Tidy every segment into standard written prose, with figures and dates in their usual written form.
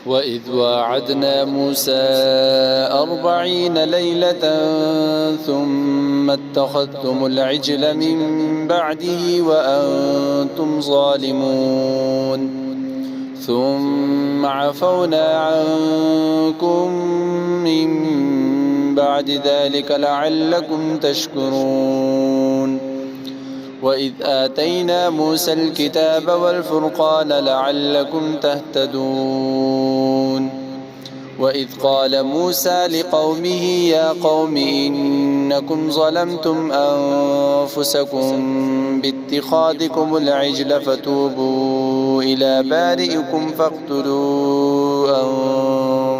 وإذ واعدنا موسى 40 ليلة ثم اتخذتم العجل من بعده وأنتم ظالمون ثم عفونا عنكم من بعد ذلك لعلكم تشكرون وإذ آتينا موسى الكتاب والفرقان لعلكم تهتدون وإذ قال موسى لقومه يا قوم إنكم ظلمتم أنفسكم باتخاذكم العجل فتوبوا إلى بارئكم فاقتلوا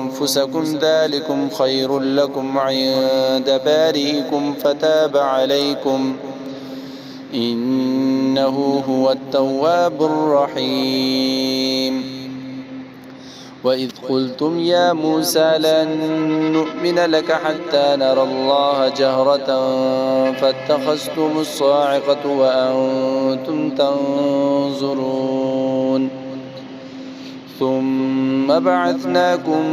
أنفسكم ذلكم خير لكم عند بارئكم فتاب عليكم إنه هو التواب الرحيم وإذ قلتم يا موسى لن نؤمن لك حتى نرى الله جهرة فاتخذتم الصاعقة وأنتم تنظرون ثم بعثناكم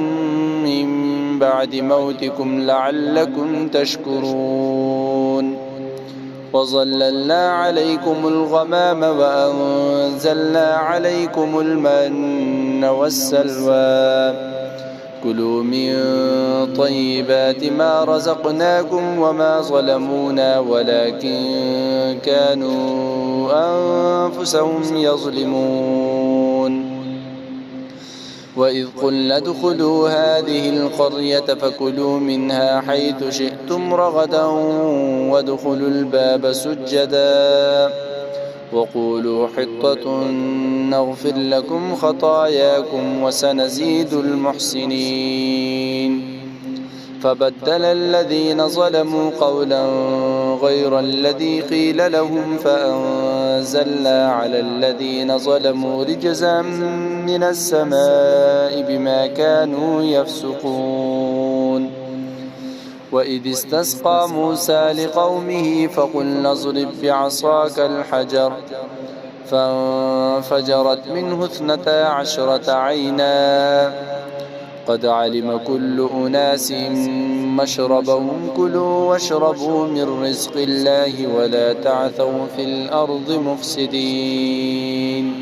من بعد موتكم لعلكم تشكرون وظللنا عليكم الغمام وأنزلنا عليكم المن والسلوى كلوا من طيبات ما رزقناكم وما ظلمونا ولكن كانوا أنفسهم يظلمون وإذ قلنا ادخلوا هذه القرية فكلوا منها حيث شئتم رغدا وادخلوا الباب سجدا وقولوا حطة نغفر لكم خطاياكم وسنزيد المحسنين فبدل الذين ظلموا قولا غير الذي قيل لهم فأنزلنا على الذين ظلموا رجزا من السماء بما كانوا يفسقون وإذ استسقى موسى لقومه فقلنا اضرب بعصاك الحجر فانفجرت منه 12 عينا قد علم كل أناس مشربهم كلوا واشربوا من رزق الله ولا تعثوا في الأرض مفسدين